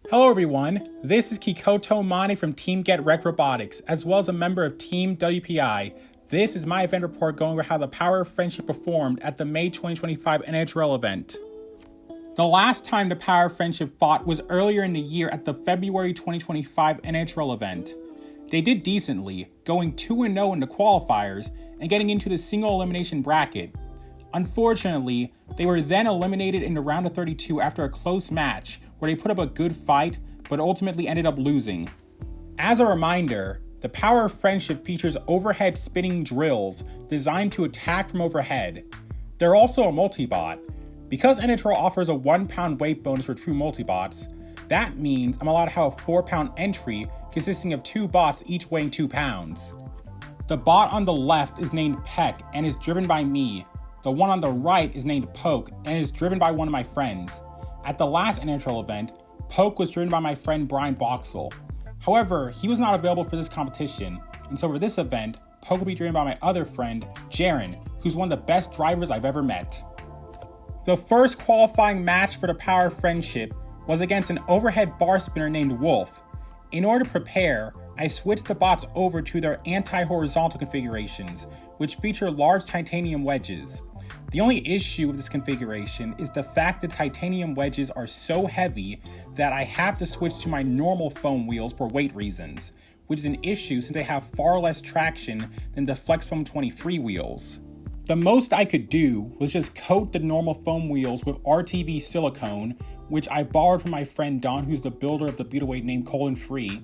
Hello everyone, this is Kikoto Mane from Team Get Wrecked Robotics, as well as a member of Team WPI. This is my event report going over how the Power of Friendship performed at the May 2025 NHRL event. The last time the Power of Friendship fought was earlier in the year at the February 2025 NHRL event. They did decently, going 2-0 in the qualifiers and getting into the single elimination bracket. Unfortunately, they were then eliminated in the round of 32 after a close match where they put up a good fight but ultimately ended up losing. As a reminder, the Power of Friendship features overhead spinning drills designed to attack from overhead. They're also a multi-bot. Because NHRL offers a 1-pound weight bonus for true multi-bots, that means I'm allowed to have a 4-pound entry consisting of 2 bots each weighing 2 pounds. The bot on the left is named Peck and is driven by me. The one on the right is named Poke and is driven by one of my friends. At the last NHRL event, Poke was driven by my friend Brian Boxall. However, he was not available for this competition, and so for this event, Poke will be driven by my other friend, Jaren, who's one of the best drivers I've ever met. The first qualifying match for the Power of Friendship was against an overhead bar spinner named Wolf. In order to prepare, I switched the bots over to their anti-horizontal configurations, which feature large titanium wedges. The only issue with this configuration is the fact that titanium wedges are so heavy that I have to switch to my normal foam wheels for weight reasons, which is an issue since they have far less traction than the Flex Foam 23 wheels. The most I could do was just coat the normal foam wheels with RTV silicone, which I borrowed from my friend Don, who's the builder of the Beetleweight named Colin Free,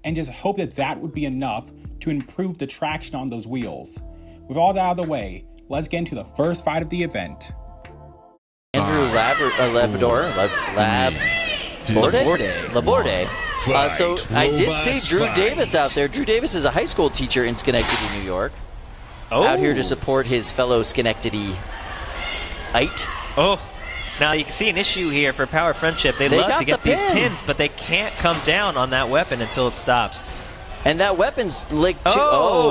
and just hope that that would be enough to improve the traction on those wheels. With all that out of the way, let's get into the first fight of the event. Andrew Laborde. So I did see Drew Davis out there. Drew Davis is a high school teacher in Schenectady, New York. Out here to support his fellow Schenectady-ite. Now you can see an issue here for Power Friendship. They love to get these pins, but they can't come down on that weapon until it stops. And that weap's like,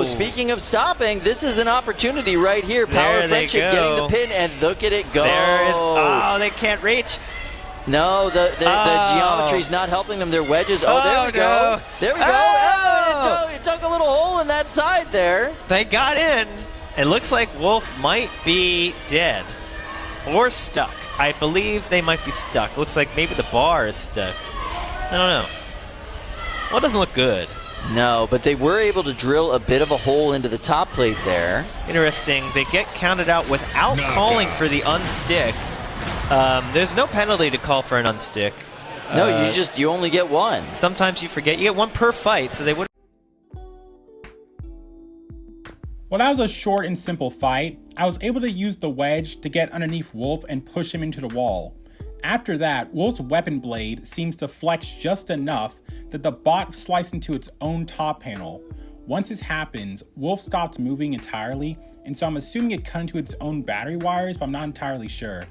speaking of stopping, this is an opportunity right here. Power of Friendship getting the pin, and look at it go. They can't reach. No, the geometry's not helping them. Their wedges. There we go. There we go. It took a little hole in that side there. They got in. It looks like Wolf might be dead or stuck. I believe they might be stuck. Looks like maybe the bar is stuck. I don't know. Well, it doesn't look good. No, but they were able to drill a bit of a hole into the top plate there. Interesting. They get counted out without calling for the unstick. There's no penalty to call for an unstick. No, you only get one. Sometimes you forget. You get one per fight, so they would. Well, that was a short and simple fight. I was able to use the wedge to get underneath Wolf and push him into the wall. After that, Wolf's weapon blade seems to flex just enough that the bot sliced into its own top panel. Once this happens, Wolf stops moving entirely, and so I'm assuming it cut into its own battery wires, but I'm not entirely sure.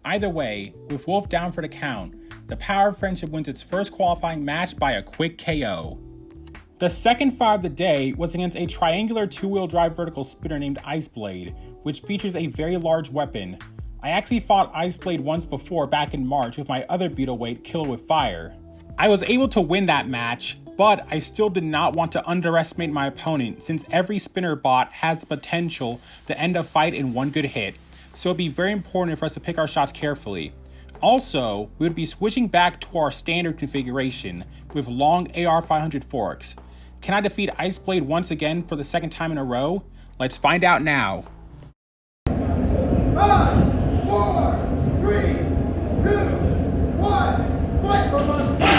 Either way, with Wolf down for the count, the Power of Friendship wins its first qualifying match by a quick KO. The second fight of the day was against a triangular 2-wheel drive vertical spinner named Iceblade, which features a very large weapon. I actually fought Iceblade once before back in March with my other Beetleweight, Killer with Fire. I was able to win that match, but I still did not want to underestimate my opponent since every spinner bot has the potential to end a fight in one good hit, so it'd be very important for us to pick our shots carefully. Also, we would be switching back to our standard configuration with long AR500 forks. Can I defeat Iceblade once again for the second time in a row? Let's find out now. 5, 4, 3, 2, 1, fight for one second!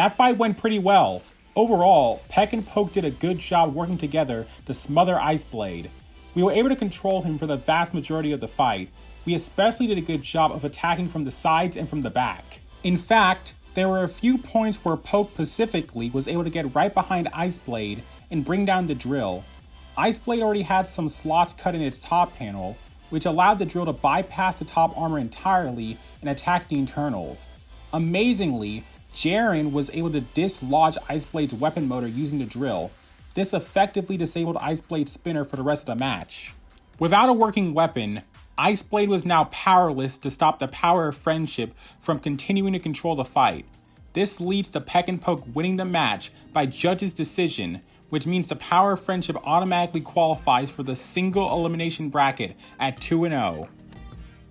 That fight went pretty well. Overall, Peck and Poke did a good job working together to smother Ice Blade. We were able to control him for the vast majority of the fight. We especially did a good job of attacking from the sides and from the back. In fact, there were a few points where Poke specifically was able to get right behind Ice Blade and bring down the drill. Ice Blade already had some slots cut in its top panel, which allowed the drill to bypass the top armor entirely and attack the internals. Amazingly, Jaren was able to dislodge Ice Blade's weapon motor using the drill. This effectively disabled Ice Blade's spinner for the rest of the match. Without a working weapon, Ice Blade was now powerless to stop the power of friendship from continuing to control the fight. This leads to Peck and Poke winning the match by judge's decision, which means the power of friendship automatically qualifies for the single elimination bracket at 2-0.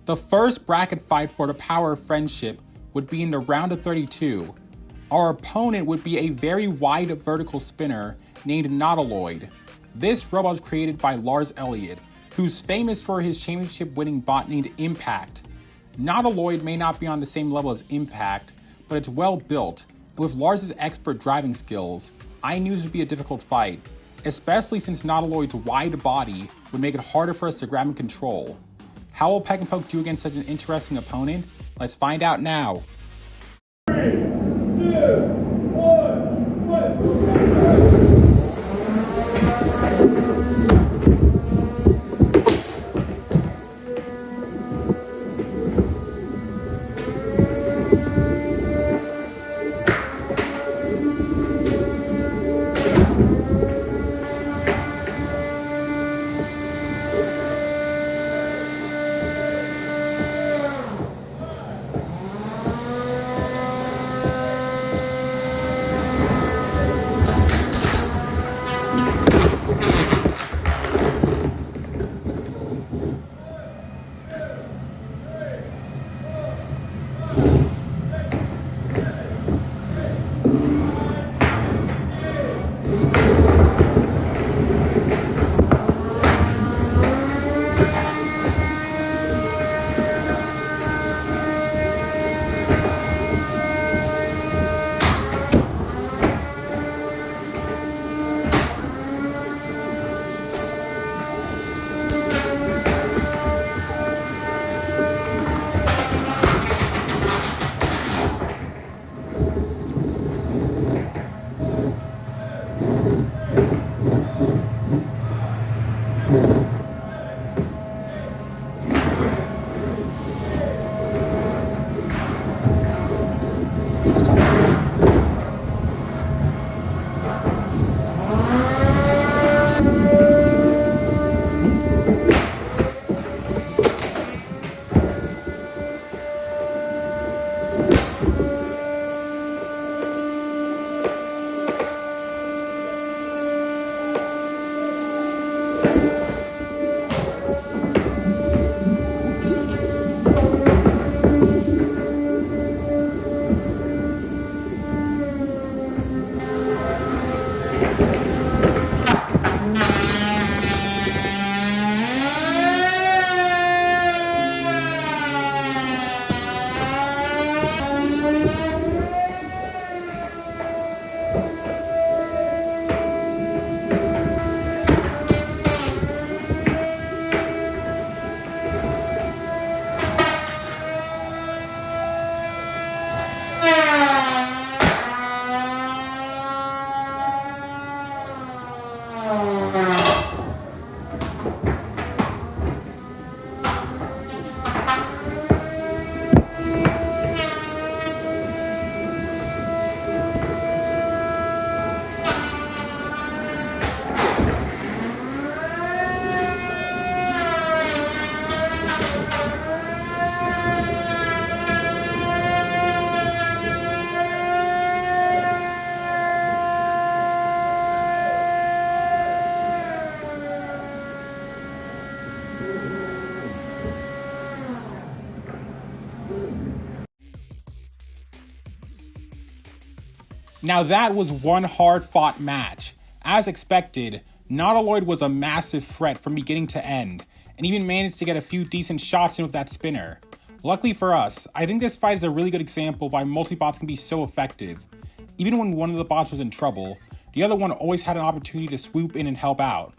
The first bracket fight for the power of friendship would be in the round of 32. Our opponent would be a very wide vertical spinner named Nattoloid. This robot was created by Lars Elliott, who's famous for his championship-winning bot named Impact. Nattoloid may not be on the same level as Impact, but it's well built. With Lars' expert driving skills, I knew this would be a difficult fight, especially since Nattoloid's wide body would make it harder for us to grab and control. How will Peck and Poke do against such an interesting opponent? Let's find out now. 3, 2, 1, fight! Now that was one hard-fought match. As expected, Nattoloid was a massive threat from beginning to end, and even managed to get a few decent shots in with that spinner. Luckily for us, I think this fight is a really good example of why multi-bots can be so effective. Even when one of the bots was in trouble, the other one always had an opportunity to swoop in and help out.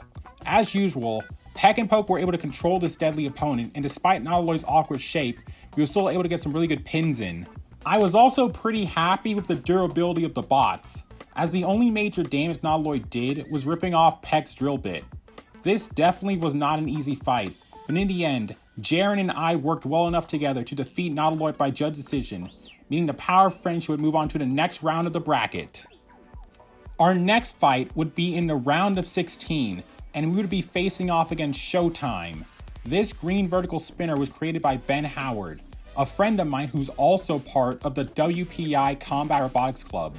As usual, Peck and Poke were able to control this deadly opponent, and despite Nattoloid's awkward shape, we were still able to get some really good pins in. I was also pretty happy with the durability of the bots, as the only major damage Nattoloid did was ripping off Peck's drill bit. This definitely was not an easy fight, but in the end, Jaren and I worked well enough together to defeat Nattoloid by judge decision, meaning the Power of Friendship would move on to the next round of the bracket. Our next fight would be in the round of 16, and we would be facing off against Showtime. This green vertical spinner was created by Ben Howard, a friend of mine who's also part of the WPI Combat Robotics Club.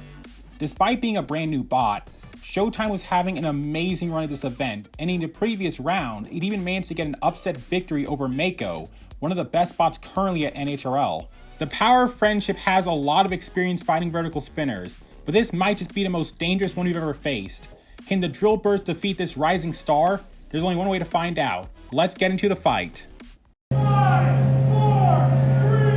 Despite being a brand new bot, Showtime was having an amazing run at this event, and in the previous round, it even managed to get an upset victory over Mako, one of the best bots currently at NHRL. The Power of Friendship has a lot of experience fighting vertical spinners, but this might just be the most dangerous one we've ever faced. Can the drill birds defeat this rising star? There's only one way to find out. Let's get into the fight. 5, 4, 3,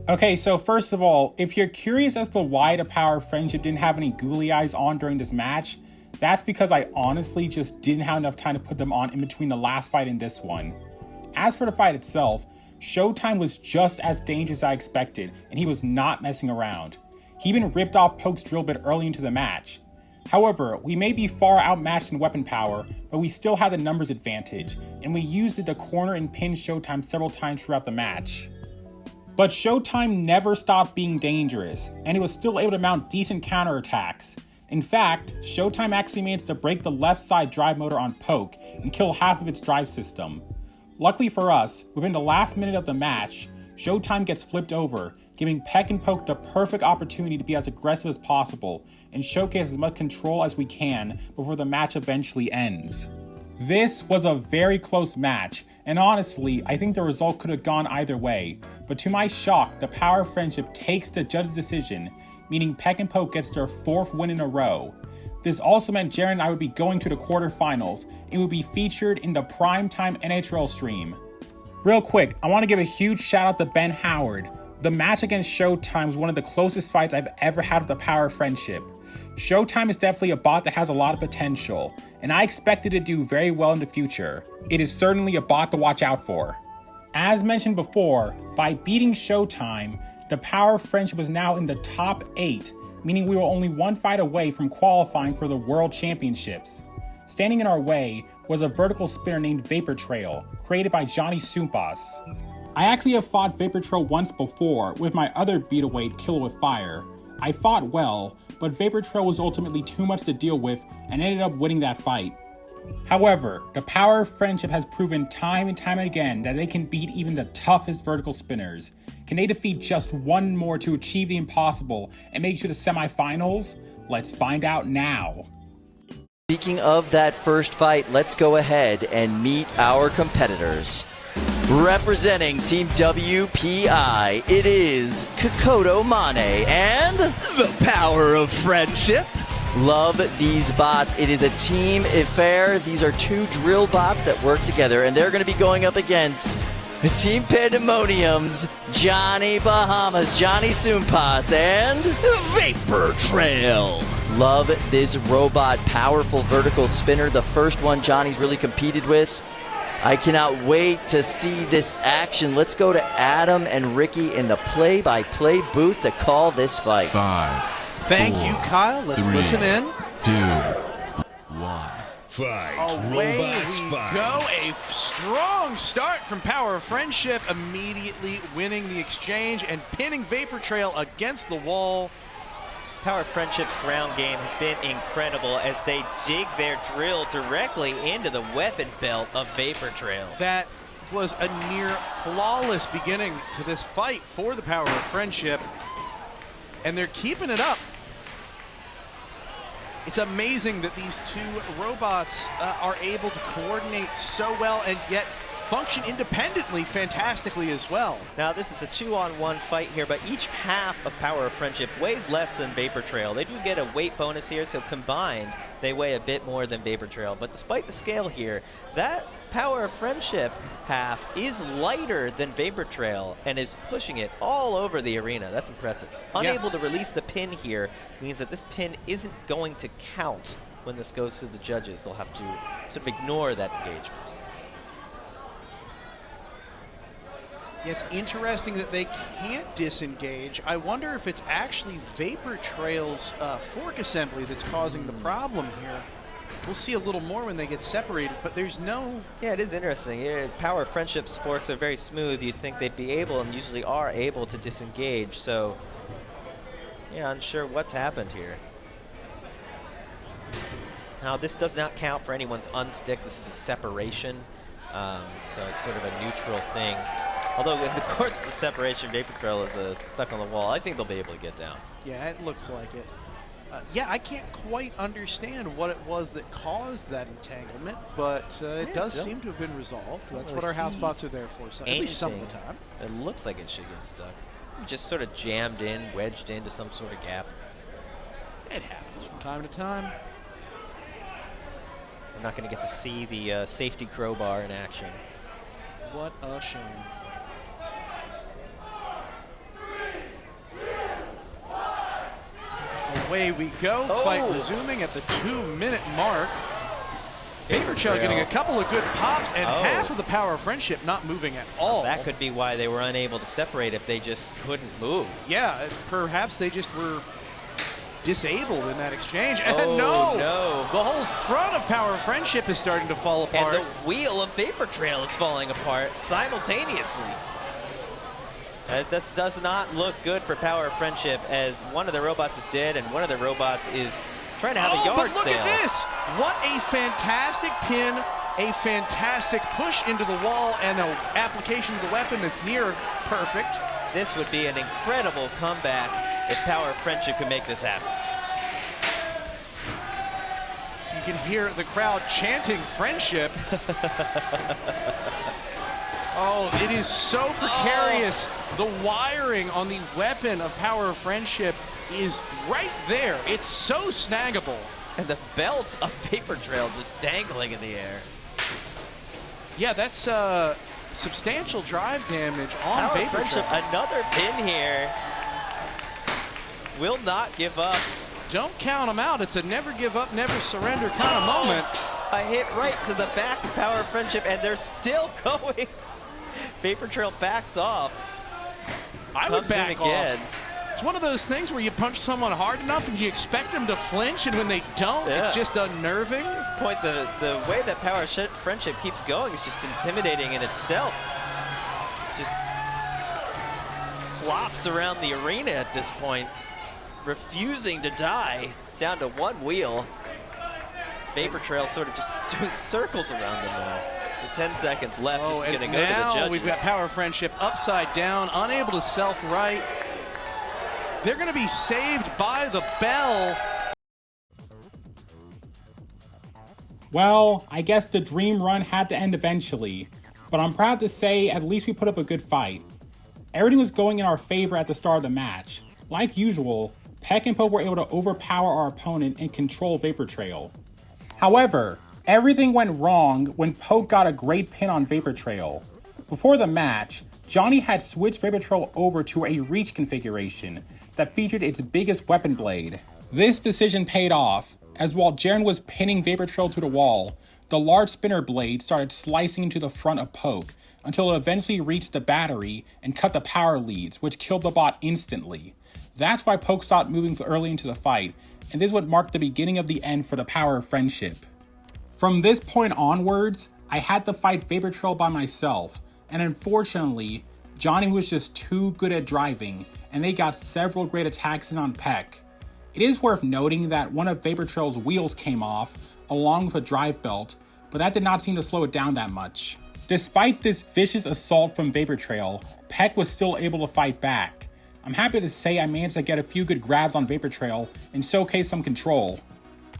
Okay, so first of all, if you're curious as to why the Power of Friendship didn't have any googly eyes on during this match, that's because I honestly just didn't have enough time to put them on in between the last fight and this one. As for the fight itself, Showtime was just as dangerous as I expected, and he was not messing around. He even ripped off Poke's drill bit early into the match. However, we may be far outmatched in weapon power, but we still had the numbers advantage, and we used it to corner and pin Showtime several times throughout the match. But Showtime never stopped being dangerous, and he was still able to mount decent counterattacks. In fact, Showtime actually managed to break the left side drive motor on Poke and kill half of its drive system. Luckily for us, within the last minute of the match, Showtime gets flipped over, giving Peck and Poke the perfect opportunity to be as aggressive as possible and showcase as much control as we can before the match eventually ends. This was a very close match, and honestly, I think the result could have gone either way, but to my shock, the Power of Friendship takes the judge's decision, meaning Peck and Poke gets their 4th win in a row. This also meant Jared and I would be going to the quarterfinals and would be featured in the primetime NHRL stream. Real quick, I want to give a huge shout out to Ben Howard. The match against Showtime was one of the closest fights I've ever had with the Power of Friendship. Showtime is definitely a bot that has a lot of potential, and I expect it to do very well in the future. It is certainly a bot to watch out for. As mentioned before, by beating Showtime, the Power of Friendship is now in the top 8, meaning we were only one fight away from qualifying for the World Championships. Standing in our way was a vertical spinner named Vapor Trail, created by Johnny Sumpas. I actually have fought Vapor Trail once before with my other Beetleweight Killer with Fire. I fought well, but Vapor Trail was ultimately too much to deal with and ended up winning that fight. However, the Power of Friendship has proven time and time again that they can beat even the toughest vertical spinners. Can they defeat just one more to achieve the impossible and make it to the semifinals? Let's find out now. Speaking of that first fight, let's go ahead and meet our competitors. Representing Team WPI, it is Kokoto Mane and the Power of Friendship. Love these bots. It is a team affair. These are 2 drill bots that work together, and they're going to be going up against Team Pandemonium's Johnny Bahamas, Johnny Sumpas, and Vapor Trail. Love this robot, powerful vertical spinner. The first one Johnny's really competed with. I cannot wait to see this action. Let's go to Adam and Ricky in the play-by-play booth to call this fight. 5. Thank 4, you, Kyle. Let's 3, listen in. 2, 1. Fight. Away Robots we fight. go. A strong start from Power of Friendship, immediately winning the exchange and pinning Vapor Trail against the wall. Power of Friendship's ground game has been incredible as they dig their drill directly into the weapon belt of Vapor Trail. That was a near flawless beginning to this fight for the Power of Friendship, and they're keeping it up. It's amazing that these 2 robots are able to coordinate so well and yet function independently fantastically as well. Now this is a 2-on-1 fight here, but each half of Power of Friendship weighs less than Vapor Trail. They do get a weight bonus here, so combined they weigh a bit more than Vapor Trail. But despite the scale here, that Power of Friendship half is lighter than Vapor Trail and is pushing it all over the arena. That's impressive. Unable to release the pin here means that this pin isn't going to count when this goes to the judges. They'll have to sort of ignore that engagement. Yeah, it's interesting that they can't disengage. I wonder if it's actually Vapor Trail's fork assembly that's causing the problem here. We'll see a little more when they get separated, but there's no... Yeah, it is interesting. Power of Friendship's forks are very smooth. You'd think they'd be able, and usually are able, to disengage. So, yeah, unsure what's happened here. Now, this does not count for anyone's unstick. This is a separation, so it's sort of a neutral thing. Although in the course of the separation, Vapor Trail is stuck on the wall. I think they'll be able to get down. Yeah, it looks like it. Yeah, I can't quite understand what it was that caused that entanglement, but it does seem to have been resolved. That's what our house bots are there for, so at least some of the time. It looks like it should get stuck. Just sort of jammed in, wedged into some sort of gap. It happens from time to time. We're not going to get to see the safety crowbar in action. What a shame. Away we go. Fight resuming at the 2-minute mark. Vapor Trail getting a couple of good pops and half of the Power of Friendship not moving at all. That could be why they were unable to separate if they just couldn't move. Yeah, perhaps they just were disabled in that exchange. And no, the whole front of Power of Friendship is starting to fall apart. And the wheel of Vapor Trail is falling apart simultaneously. This does not look good for Power of Friendship, as one of the robots is dead and one of the robots is Trying to have a But yard look sale. at this. What a fantastic pin, a fantastic push into the wall, and an application of the weapon that's near perfect. This would be an incredible comeback if Power of Friendship could make this happen. You can hear the crowd chanting friendship. Oh, it is so precarious. The wiring on the weapon of Power of Friendship is right there. It's so snaggable. And the belt of Vapor Trail just dangling in the air. Yeah, that's substantial drive damage on Power of Vapor Friendship, Trail. another pin here. Will not give up. Don't count them out. It's a never give up, never surrender kind of moment. A hit right to the back of Power of Friendship, and they're still going. Vapor Trail backs off. I would Comes in back again. off. It's one of those things where you punch someone hard enough and you expect them to flinch, and when they don't, Yeah. it's just unnerving. At this point, the way that Power of Friendship keeps going is just intimidating in itself. Just flops around the arena at this point, refusing to die, down to one wheel. Vapor Trail sort of just doing circles around them now. With 10 seconds left, this is going to go to the now judges. we've got Power of Friendship upside down, unable to self-right. They're going to be saved by the bell. Well, I guess the dream run had to end eventually, but I'm proud to say at least we put up a good fight. Everything was going in our favor at the start of the match. Like usual, Peck and Poke were able to overpower our opponent and control Vapor Trail. However, everything went wrong when Poke got a great pin on Vapor Trail. Before the match, Johnny had switched Vapor Trail over to a reach configuration that featured its biggest weapon blade. This decision paid off, as while Jaren was pinning Vapor Trail to the wall, the large spinner blade started slicing into the front of Poke until it eventually reached the battery and cut the power leads, which killed the bot instantly. That's why Poke stopped moving early into the fight, and this would mark the beginning of the end for the Power of Friendship. From this point onwards, I had to fight Vapor Trail by myself, and unfortunately, Johnny was just too good at driving, and they got several great attacks in on Peck. It is worth noting that one of Vapor Trail's wheels came off, along with a drive belt, but that did not seem to slow it down that much. Despite this vicious assault from Vapor Trail, Peck was still able to fight back. I'm happy to say I managed to get a few good grabs on Vapor Trail and showcase some control.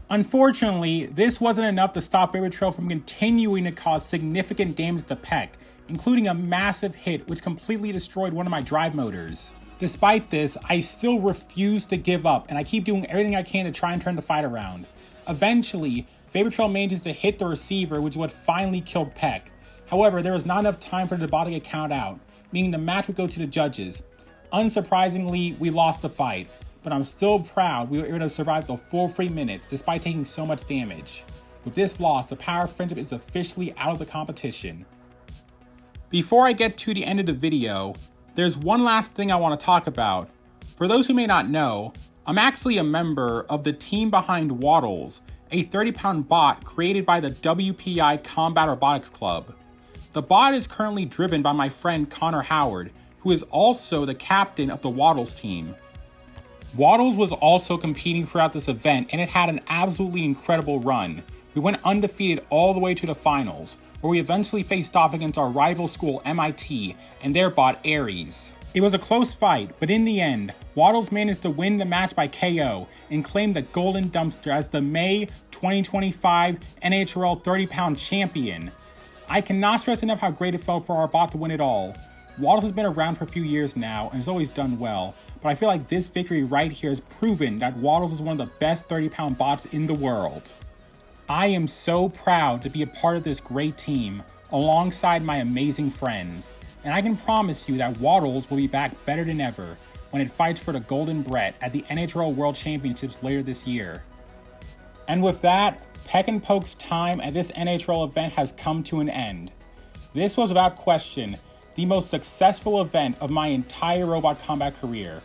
Unfortunately, this wasn't enough to stop Vapor Trail from continuing to cause significant damage to Peck, including a massive hit which completely destroyed one of my drive motors. Despite this, I still refuse to give up, and I keep doing everything I can to try and turn the fight around. Eventually, Vapor Trail manages to hit the receiver, which is what finally killed Peck. However, there was not enough time for the bot to get counted out, meaning the match would go to the judges. Unsurprisingly, we lost the fight, but I'm still proud we were able to survive the full 3 minutes despite taking so much damage. With this loss, the Power of Friendship is officially out of the competition. Before I get to the end of the video, there's one last thing I want to talk about. For those who may not know, I'm actually a member of the team behind Waddles, a 30-pound bot created by the WPI Combat Robotics Club. The bot is currently driven by my friend Connor Howard, who is also the captain of the Waddles team. Waddles was also competing throughout this event, and it had an absolutely incredible run. We went undefeated all the way to the finals, where we eventually faced off against our rival school MIT and their bot Ares. It was a close fight, but in the end, Waddles managed to win the match by KO and claim the Golden Dumpster as the May 2025 NHRL 30-pound champion. I cannot stress enough how great it felt for our bot to win it all. Waddles has been around for a few years now and has always done well, but I feel like this victory right here has proven that Waddles is one of the best 30-pound bots in the world. I am so proud to be a part of this great team, alongside my amazing friends, and I can promise you that Waddles will be back better than ever when it fights for the Golden Brett at the NHRL World Championships later this year. And with that, Peck and Poke's time at this NHRL event has come to an end. This was without question the most successful event of my entire Robot Combat career.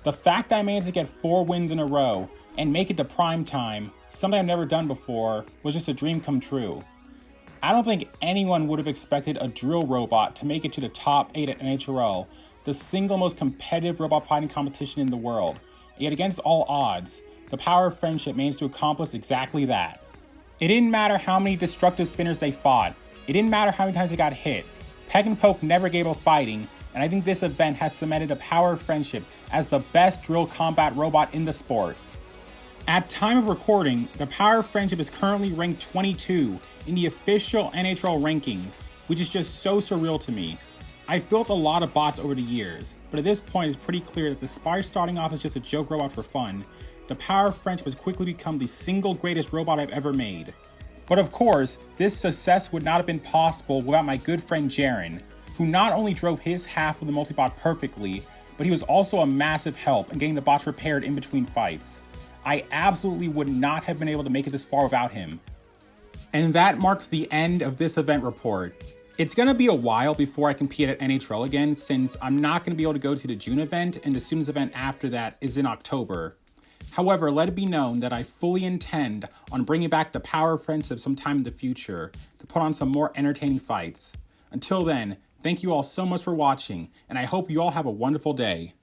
The fact that I managed to get 4 wins in a row and make it to prime time, something I've never done before, was just a dream come true. I don't think anyone would have expected a drill robot to make it to the top 8 at NHRL, the single most competitive robot fighting competition in the world. Yet against all odds, the power of friendship managed to accomplish exactly that. It didn't matter how many destructive spinners they fought. It didn't matter how many times they got hit. Peg and Poke never gave up fighting, and I think this event has cemented the power of friendship as the best drill combat robot in the sport. At time of recording, the power of friendship is currently ranked 22 in the official NHRL rankings, which is just so surreal to me. I've built a lot of bots over the years, but at this point it's pretty clear that despite starting off as just a joke robot for fun, the power of friendship has quickly become the single greatest robot I've ever made. But of course, this success would not have been possible without my good friend Jaren, who not only drove his half of the multibot perfectly, but he was also a massive help in getting the bots repaired in between fights. I absolutely would not have been able to make it this far without him. And that marks the end of this event report. It's going to be a while before I compete at NHRL again, since I'm not going to be able to go to the June event, and the students event after that is in October. However, let it be known that I fully intend on bringing back the power of friendship sometime in the future to put on some more entertaining fights. Until then, thank you all so much for watching, and I hope you all have a wonderful day.